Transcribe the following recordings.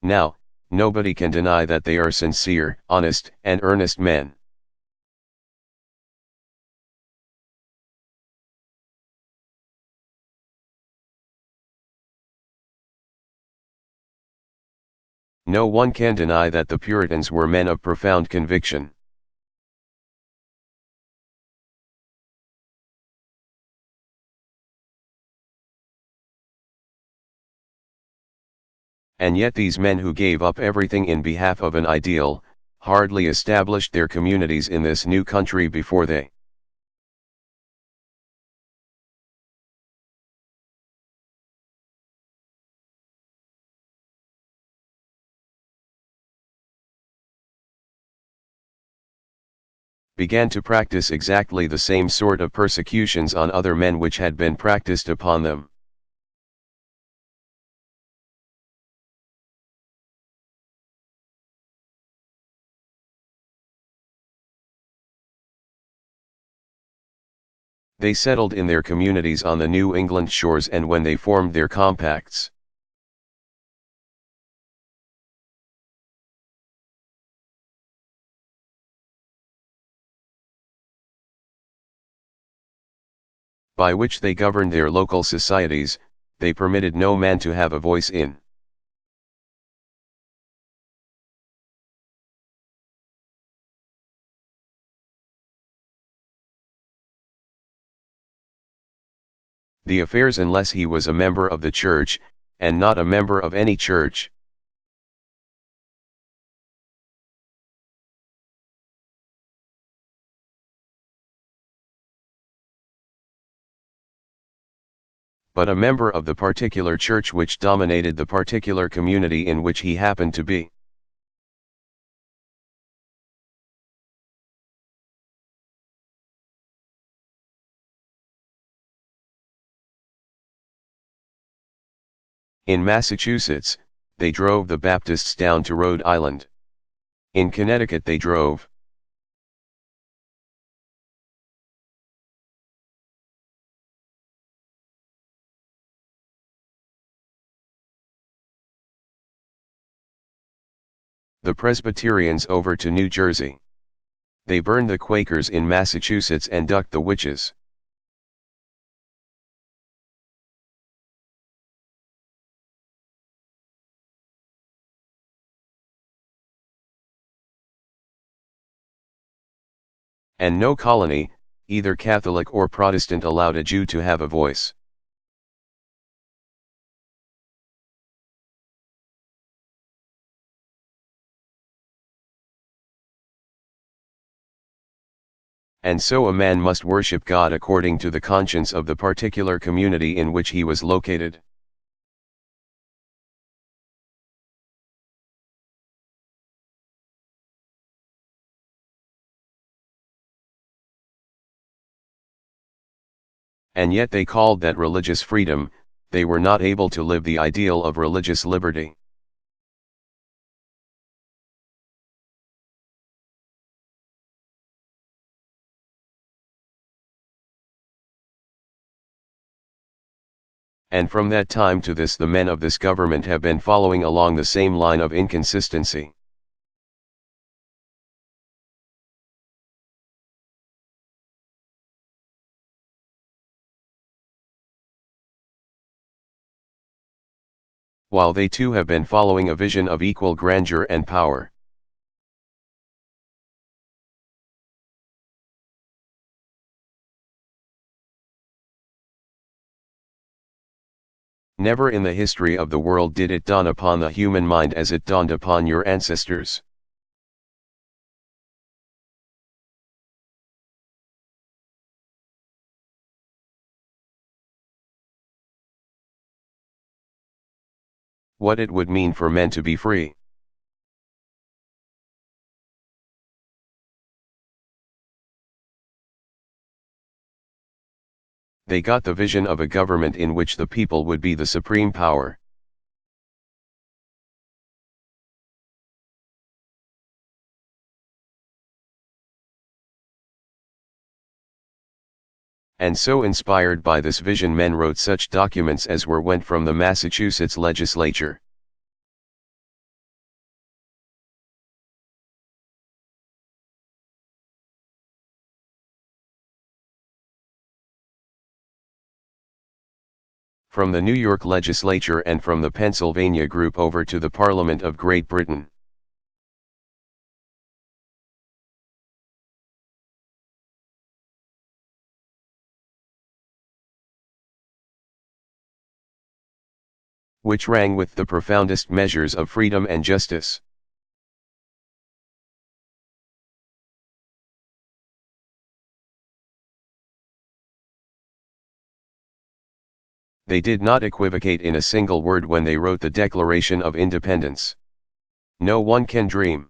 Now, nobody can deny that they are sincere, honest, and earnest men. No one can deny that the Puritans were men of profound conviction. And yet these men who gave up everything in behalf of an ideal, hardly established their communities in this new country before they began to practice exactly the same sort of persecutions on other men which had been practiced upon them. They settled in their communities on the New England shores, and when they formed their compacts, by which they governed their local societies, they permitted no man to have a voice in the affairs unless he was a member of the church, and not a member of any church. But a member of the particular church which dominated the particular community in which he happened to be. In Massachusetts, they drove the Baptists down to Rhode Island. In Connecticut they drove the Presbyterians over to New Jersey. They burned the Quakers in Massachusetts and ducked the witches. And no colony, either Catholic or Protestant, allowed a Jew to have a voice. And so a man must worship God according to the conscience of the particular community in which he was located. And yet they called that religious freedom. They were not able to live the ideal of religious liberty. And from that time to this the men of this government have been following along the same line of inconsistency. While they too have been following a vision of equal grandeur and power. Never in the history of the world did it dawn upon the human mind as it dawned upon your ancestors. What it would mean for men to be free. They got the vision of a government in which the people would be the supreme power. And so inspired by this vision men wrote such documents as were went from the Massachusetts legislature. from the New York legislature and from the Pennsylvania group over to the Parliament of Great Britain. Which rang with the profoundest measures of freedom and justice. They did not equivocate in a single word when they wrote the Declaration of Independence. No one can dream.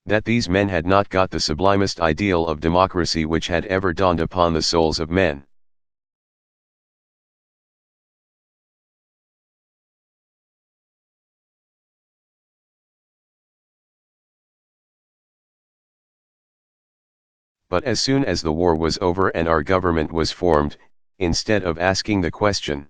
That these men had not got the sublimest ideal of democracy which had ever dawned upon the souls of men. But as soon as the war was over and our government was formed, instead of asking the question,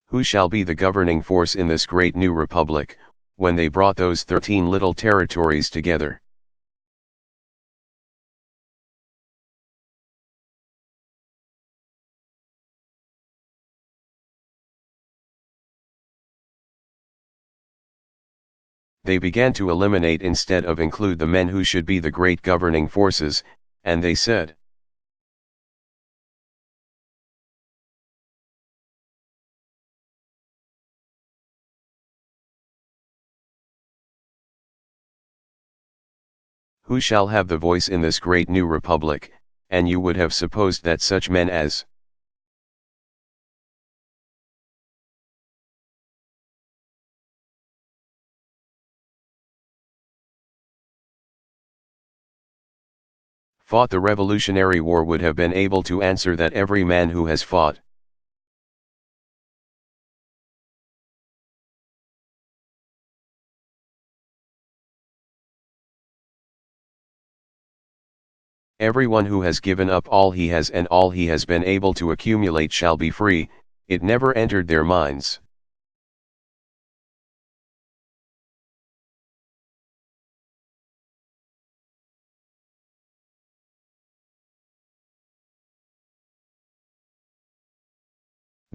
who shall be the governing force in this great new republic, when they brought those 13 little territories together, they began to eliminate instead of include the men who should be the great governing forces, and they said, who shall have the voice in this great new republic, and you would have supposed that such men as fought the Revolutionary War would have been able to answer that every man who has fought everyone who has given up all he has and all he has been able to accumulate shall be free. It never entered their minds.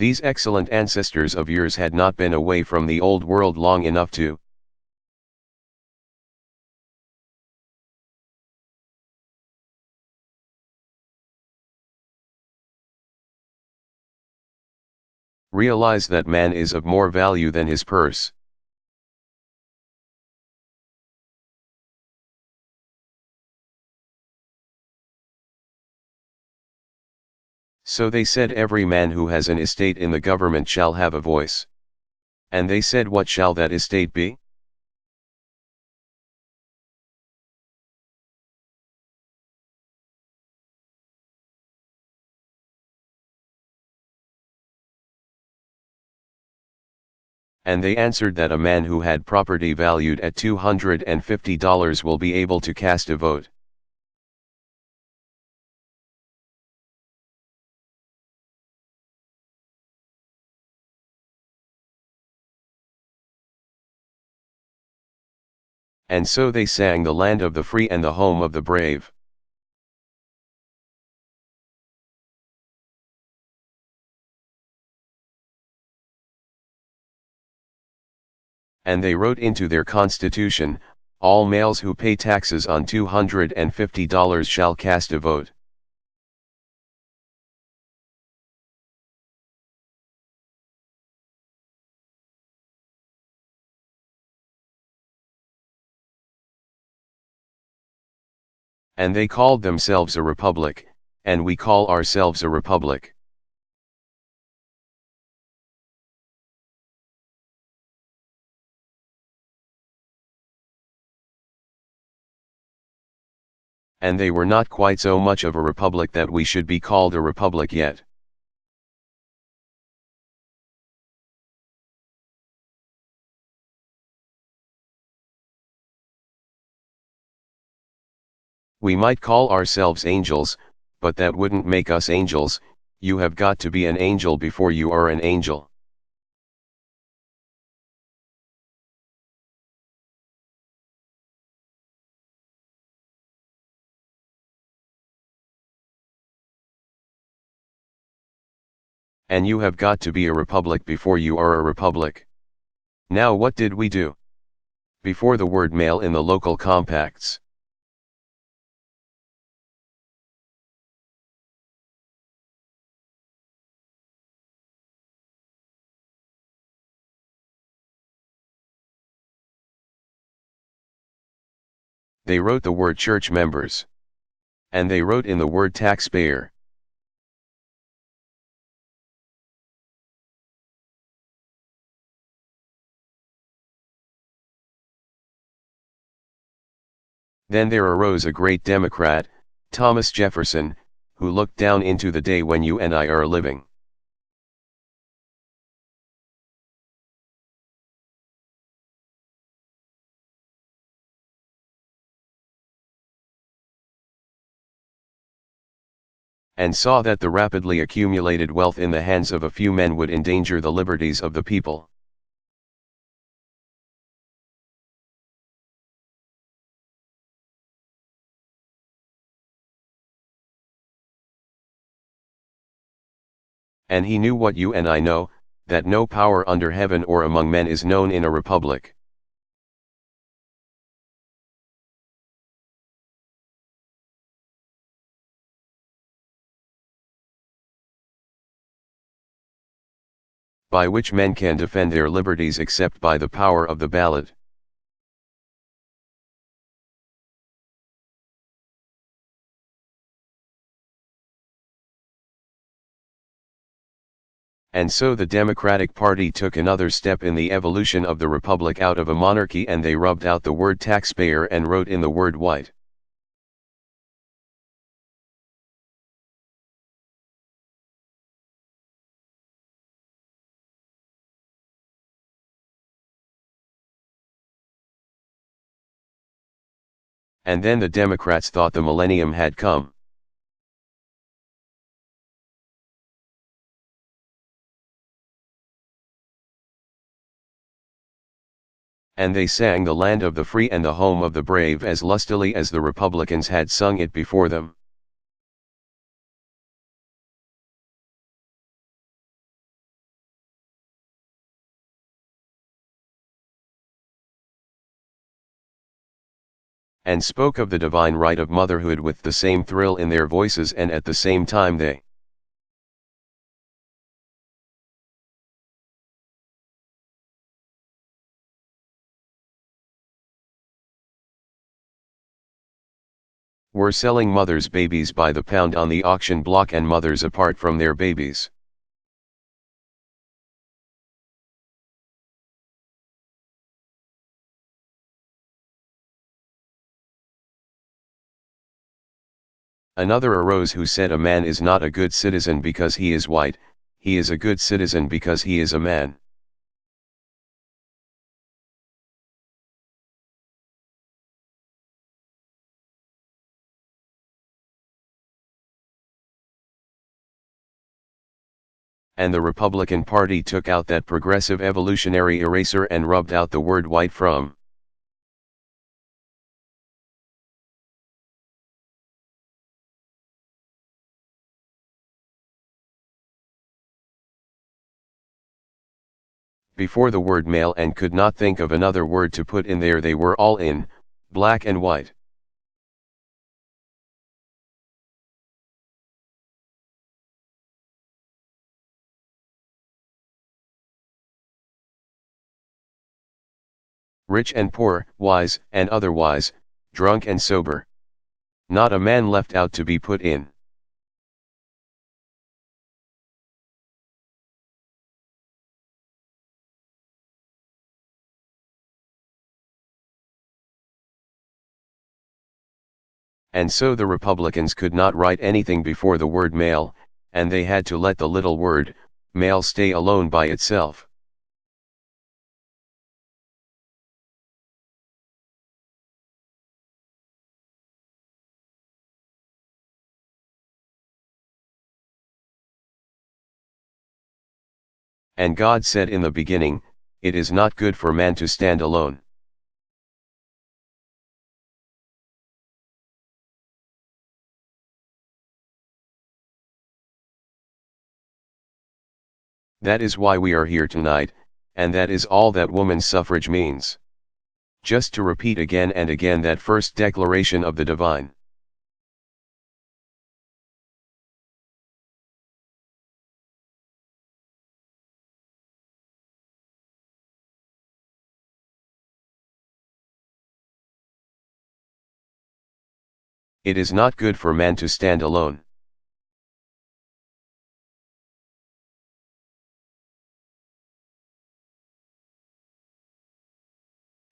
These excellent ancestors of yours had not been away from the old world long enough to realize that man is of more value than his purse. So they said every man who has an estate in the government shall have a voice. And they said, what shall that estate be? And they answered that a man who had property valued at $250 will be able to cast a vote. And so they sang the land of the free and the home of the brave. And they wrote into their constitution, all males who pay taxes on $250 shall cast a vote. And they called themselves a republic, and we call ourselves a republic. And they were not quite so much of a republic that we should be called a republic yet. We might call ourselves angels, but that wouldn't make us angels. You have got to be an angel before you are an angel. And you have got to be a republic before you are a republic. Now what did we do? Before the word male in the local compacts. They wrote the word church members. And they wrote in the word taxpayer. Then there arose a great Democrat, Thomas Jefferson, who looked down into the day when you and I are living. And saw that the rapidly accumulated wealth in the hands of a few men would endanger the liberties of the people. And he knew what you and I know, that no power under heaven or among men is known in a republic. By which men can defend their liberties except by the power of the ballot. And so the Democratic Party took another step in the evolution of the republic out of a monarchy, and they rubbed out the word taxpayer and wrote in the word white. And then the Democrats thought the millennium had come. And they sang the land of the free and the home of the brave as lustily as the Republicans had sung it before them. And spoke of the divine right of motherhood with the same thrill in their voices, and at the same time they were selling mothers' babies by the pound on the auction block, and mothers apart from their babies. Another arose who said a man is not a good citizen because he is white, he is a good citizen because he is a man. And the Republican Party took out that progressive evolutionary eraser and rubbed out the word white from. Before the word male, and could not think of another word to put in there. They were all in, black and white. Rich and poor, wise and otherwise, drunk and sober. Not a man left out to be put in. And so the Republicans could not write anything before the word male, and they had to let the little word, male, stay alone by itself. And God said in the beginning, it is not good for man to stand alone. That is why we are here tonight, and that is all that woman's suffrage means. Just to repeat again and again that first declaration of the divine. It is not good for man to stand alone.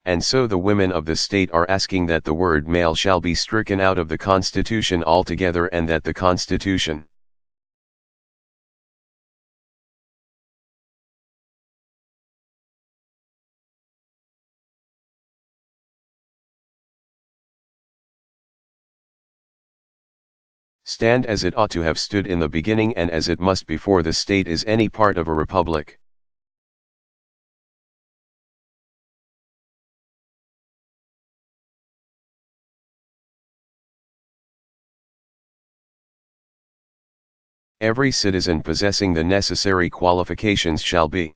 And so the women of the state are asking that the word male shall be stricken out of the Constitution altogether, and that the Constitution stand as it ought to have stood in the beginning, and as it must before the state is any part of a republic. Every citizen possessing the necessary qualifications shall be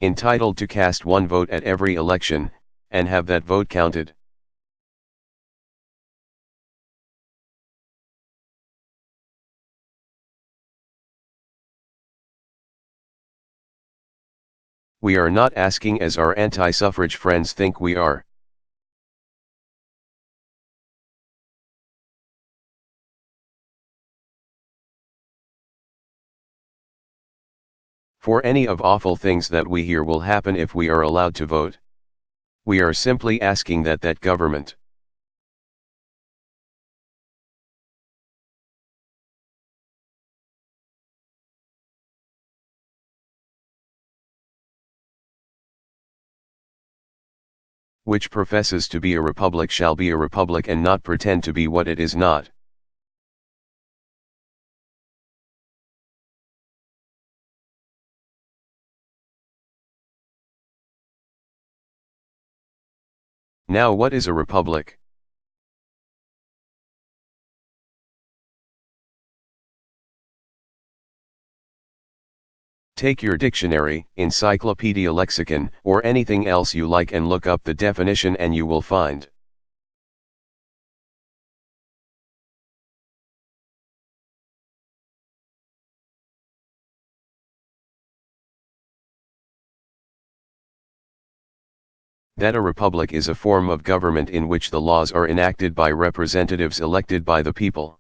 entitled to cast one vote at every election, and have that vote counted. We are not asking as our anti-suffrage friends think we are. For any of awful things that we hear will happen if we are allowed to vote. We are simply asking that that government which professes to be a republic shall be a republic, and not pretend to be what it is not. Now, what is a republic? Take your dictionary, encyclopedia, lexicon, or anything else you like and look up the definition, and you will find that a republic is a form of government in which the laws are enacted by representatives elected by the people.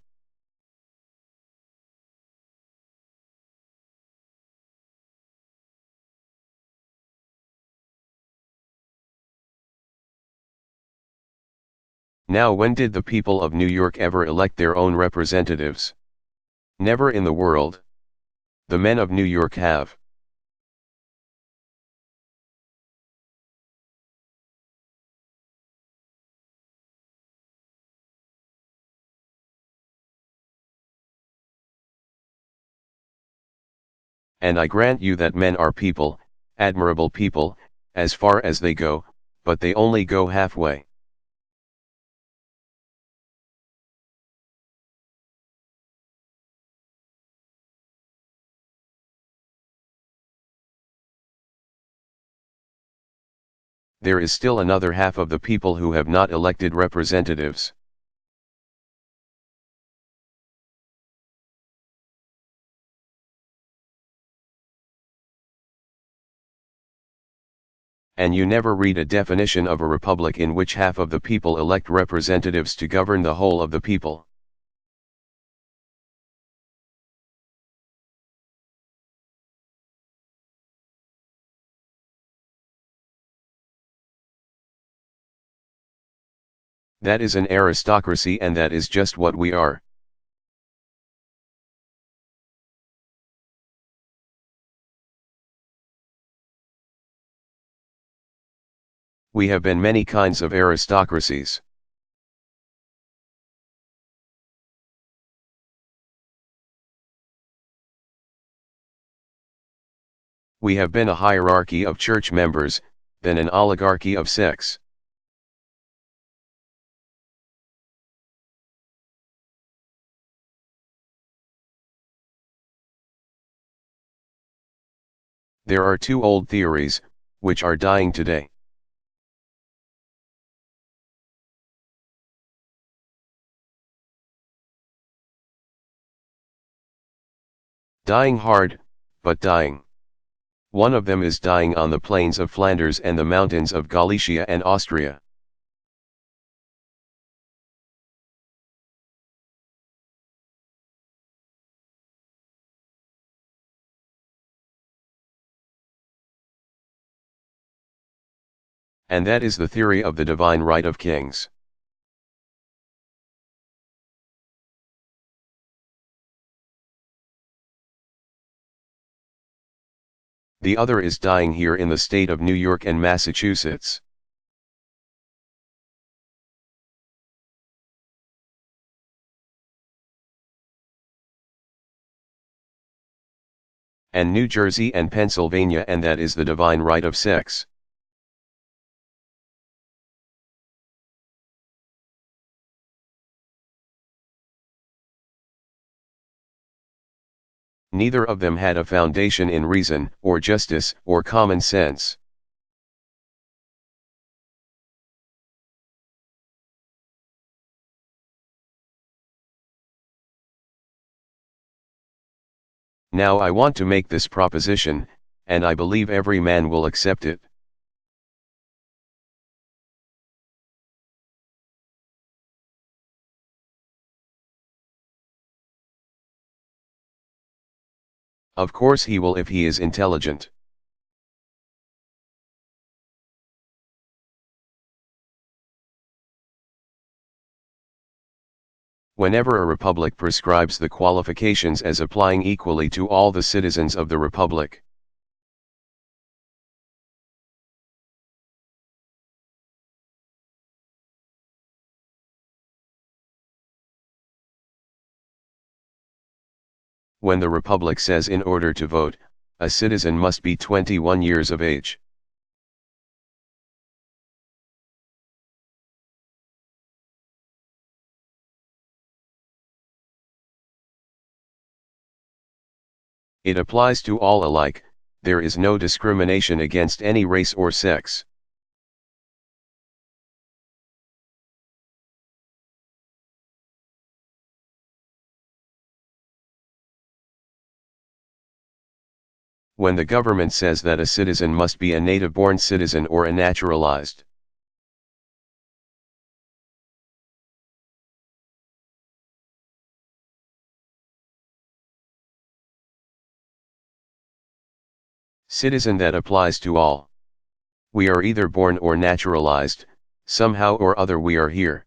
Now, when did the people of New York ever elect their own representatives? Never in the world. The men of New York have. And I grant you that men are people, admirable people, as far as they go, but they only go halfway. There is still another half of the people who have not elected representatives. And you never read a definition of a republic in which half of the people elect representatives to govern the whole of the people. That is an aristocracy, and that is just what we are. We have been many kinds of aristocracies. We have been a hierarchy of church members, then an oligarchy of sex. There are two old theories, which are dying today. Dying hard, but dying. One of them is dying on the plains of Flanders and the mountains of Galicia and Austria. And that is the theory of the divine right of kings. The other is dying here in the state of New York and Massachusetts. And New Jersey and Pennsylvania, and that is the divine right of sex. Neither of them had a foundation in reason, or justice, or common sense. Now I want to make this proposition, and I believe every man will accept it. Of course he will if he is intelligent. Whenever a republic prescribes the qualifications as applying equally to all the citizens of the republic, when the republic says in order to vote, a citizen must be 21 years of age, it applies to all alike. There is no discrimination against any race or sex. When the government says that a citizen must be a native-born citizen or a naturalized, citizen, that applies to all. We are either born or naturalized, somehow or other we are here.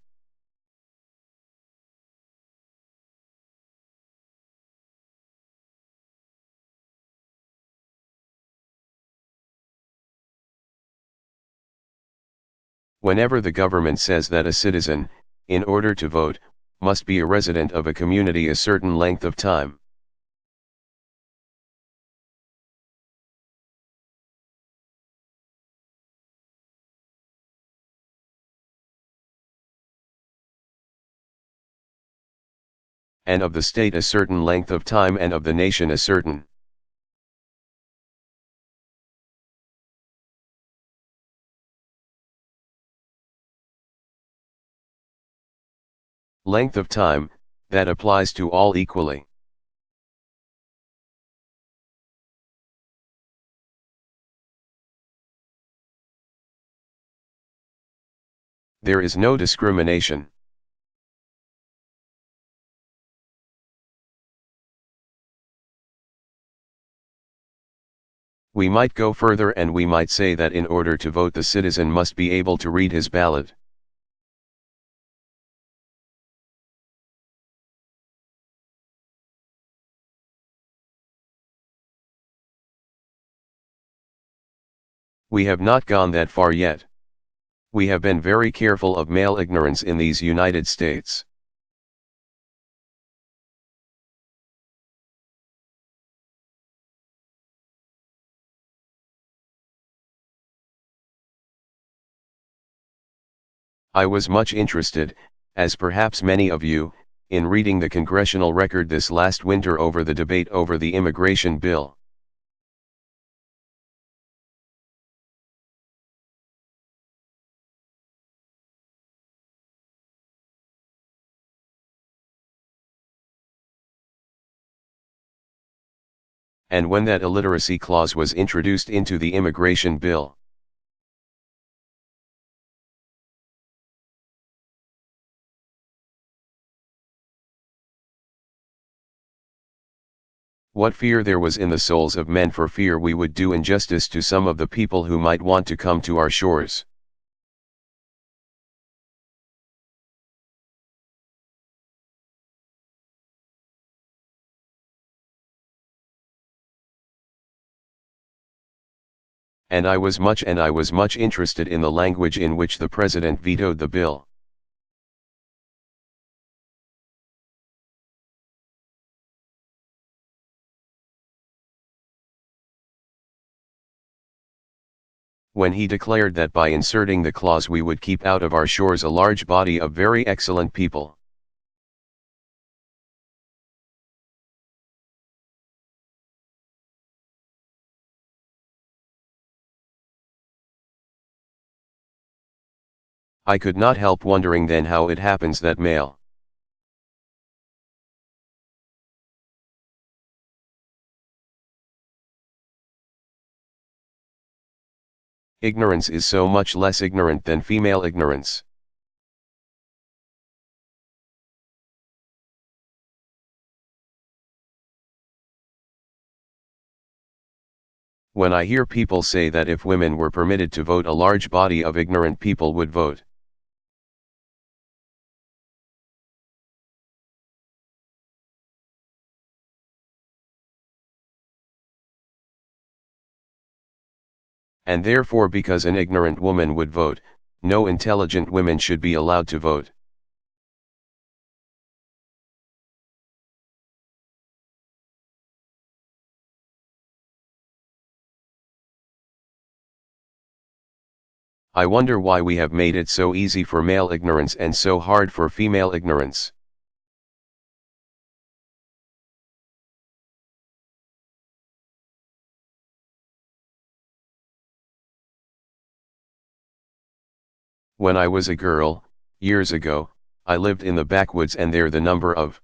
Whenever the government says that a citizen, in order to vote, must be a resident of a community a certain length of time, and of the state a certain length of time, and of the nation a certain length of time, that applies to all equally. There is no discrimination. We might go further and we might say that in order to vote the citizen must be able to read his ballot. We have not gone that far yet. We have been very careful of male ignorance in these United States. I was much interested, as perhaps many of you, in reading the congressional record this last winter over the debate over the immigration bill. And when that illiteracy clause was introduced into the immigration bill, what fear there was in the souls of men, for fear we would do injustice to some of the people who might want to come to our shores. And I was much interested in the language in which the president vetoed the bill. When he declared that by inserting the clause we would keep out of our shores a large body of very excellent people. I could not help wondering then how it happens that male ignorance is so much less ignorant than female ignorance. When I hear people say that if women were permitted to vote, a large body of ignorant people would vote. And therefore, because an ignorant woman would vote, no intelligent women should be allowed to vote. I wonder why we have made it so easy for male ignorance and so hard for female ignorance. When I was a girl, years ago, I lived in the backwoods, and there the number of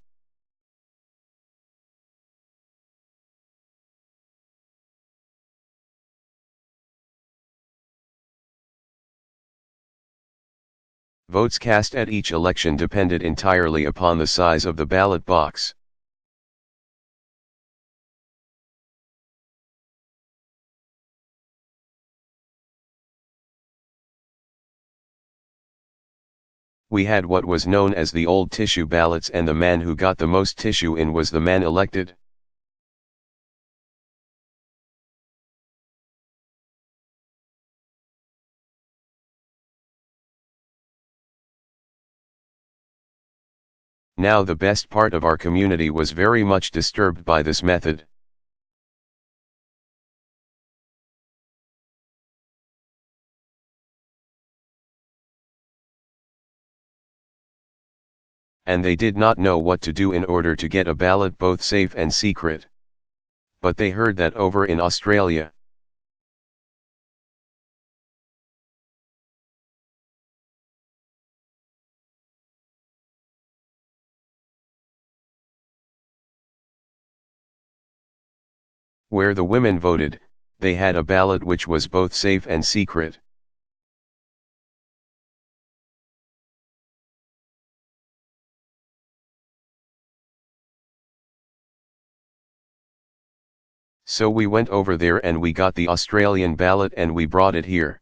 votes cast at each election depended entirely upon the size of the ballot box. We had what was known as the old tissue ballots, and the man who got the most tissue in was the man elected. Now the best part of our community was very much disturbed by this method. And they did not know what to do in order to get a ballot both safe and secret. But they heard that over in Australia, where the women voted, they had a ballot which was both safe and secret. So we went over there and we got the Australian ballot and we brought it here.